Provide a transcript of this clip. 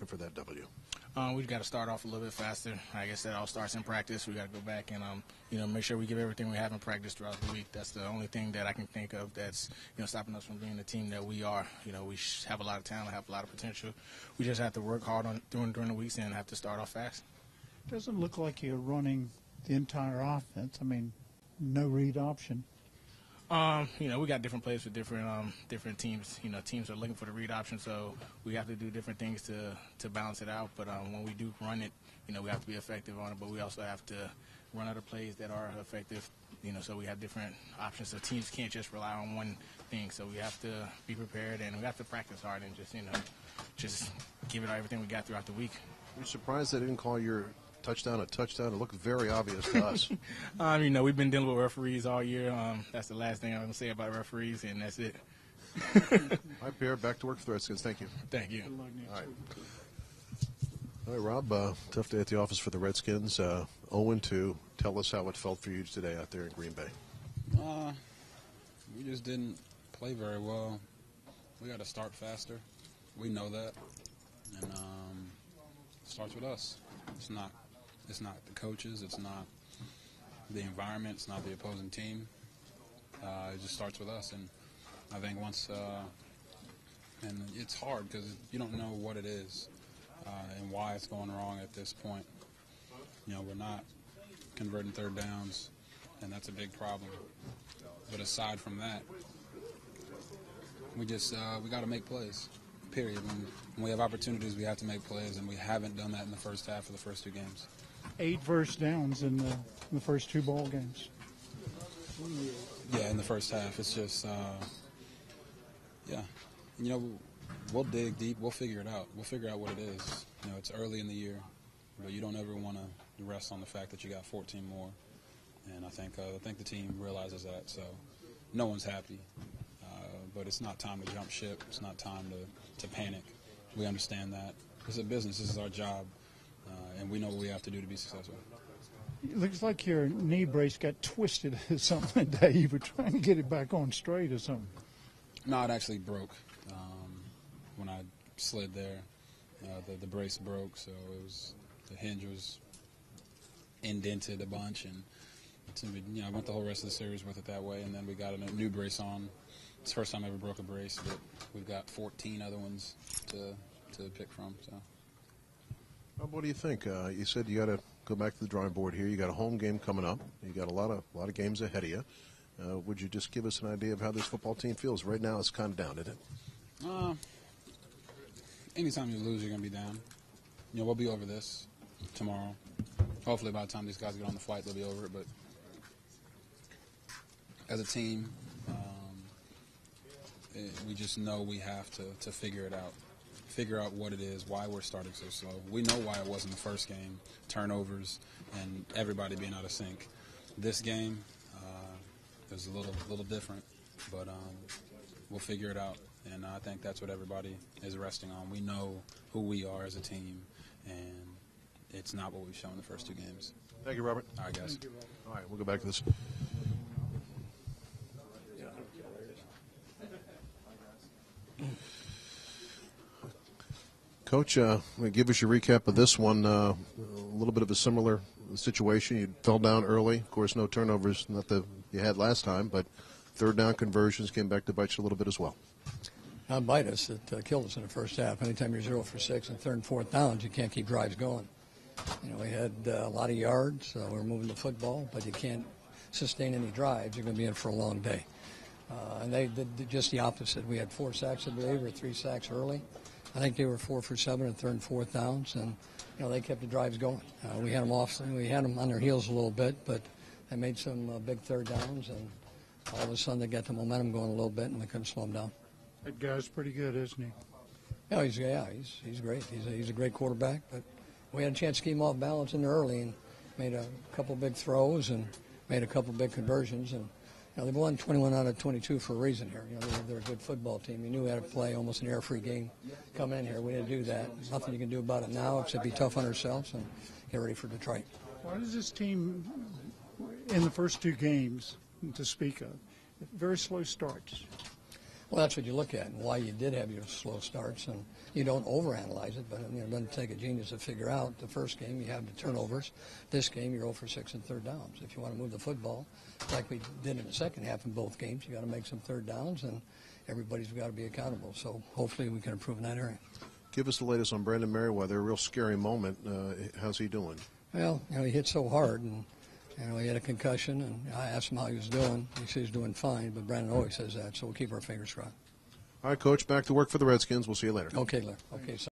looking for that W? We've got to start off a little bit faster. Like I said, it all starts in practice. We got to go back and, make sure we give everything we have in practice throughout the week. That's the only thing that I can think of that's, stopping us from being the team that we are. We have a lot of talent, have a lot of potential. We just have to work hard on during the weeks and have to start off fast. Doesn't look like you're running the entire offense. I mean, no read option. We got different plays for different teams. Teams are looking for the read option, so we have to do different things to balance it out. But when we do run it, we have to be effective on it. But we also have to run other plays that are effective. So we have different options. So teams can't just rely on one thing. So we have to be prepared and we have to practice hard and just give it everything we got throughout the week. Are you surprised they didn't call your touchdown a touchdown? It looked very obvious to us. We've been dealing with referees all year. That's the last thing I'm going to say about referees, and that's it. All right, Pierre, back to work for the Redskins. Thank you. Thank you. All right, Rob, tough day at the office for the Redskins. 0-2. Tell us how it felt for you today out there in Green Bay. We just didn't play very well. We got to start faster. We know that. And it starts with us. It's not the coaches. It's not the environment. It's not the opposing team. It just starts with us. And I think once and it's hard because you don't know what it is and why it's going wrong at this point. We're not converting third downs, and that's a big problem. But aside from that, we just we got to make plays. Period. When we have opportunities, we have to make plays, and we haven't done that in the first half of the first two games. 8 first downs in the first 2 ball games. Yeah, in the first half. It's just, we'll dig deep. We'll figure it out. We'll figure out what it is. It's early in the year, but you don't ever want to rest on the fact that you got 14 more. And I think the team realizes that. So no one's happy. But it's not time to jump ship. It's not time to panic. We understand that. It's a business. This is our job, and we know what we have to do to be successful. It looks like your knee brace got twisted or something today. You were trying to get it back on straight or something. No, it actually broke when I slid there. The brace broke, so the hinge was indented a bunch, and I went the whole rest of the series with it that way, and then we got a new brace on. It's the first time I ever broke a brace, but we've got 14 other ones to pick from. So, what do you think? You said you got to go back to the drawing board here. You got a home game coming up. You got a lot of games ahead of you. Would you just give us an idea of how this football team feels? Right now, it's kind of down, isn't it? Anytime you lose, you're going to be down. We'll be over this tomorrow. Hopefully, by the time these guys get on the flight, they'll be over it. But as a team, we just know we have to figure it out. Figure out what it is, why we're starting so slow. We know why it was in the first game, turnovers and everybody being out of sync. This game is a little different, but we'll figure it out. And I think that's what everybody is resting on. We know who we are as a team, and it's not what we've shown the first 2 games. Thank you, Robert. All right, guys. All right, we'll go back to this. Coach, give us your recap of this one. A little bit of a similar situation. You fell down early. Of course, no turnovers, not that you had last time, but third down conversions came back to bite you a little bit as well. Not bite us. It killed us in the first half. Anytime you're 0 for 6 and third and fourth downs, you can't keep drives going. We had a lot of yards. We're moving the football, but you can't sustain any drives. You're going to be in for a long day. And they did just the opposite. We had 4 sacks, I believe, or 3 sacks early. I think they were 4 for 7 and third and fourth downs, and they kept the drives going. We had them on their heels a little bit, but they made some big third downs, and all of a sudden they got the momentum going a little bit, and we couldn't slow them down. That guy's pretty good, isn't he? Yeah, he's great. He's a great quarterback, but we had a chance to keep him off balance in there early and made a couple big throws and made a couple big conversions, and they've won 21 out of 22 for a reason here. They're a good football team. You knew we had to play almost an air-free game coming in here. We didn't do that. There's nothing you can do about it now except be tough on ourselves and get ready for Detroit. Why does this team, in the first 2 games, to speak of, very slow starts? Well, that's what you look at and why you did have your slow starts. And you don't overanalyze it, but it doesn't take a genius to figure out. The first game, you have the turnovers. This game, you're 0 for 6 in third downs. If you want to move the football, like we did in the second half in both games, you got to make some third downs, and everybody's got to be accountable. So hopefully we can improve in that area. Give us the latest on Brandon Merriweather. A real scary moment. How's he doing? Well, he hit so hard, and he had a concussion, and I asked him how he was doing. He said he's doing fine, but Brandon always says that, so we'll keep our fingers crossed. All right, Coach, back to work for the Redskins. We'll see you later. Okay, Larry. Okay, son.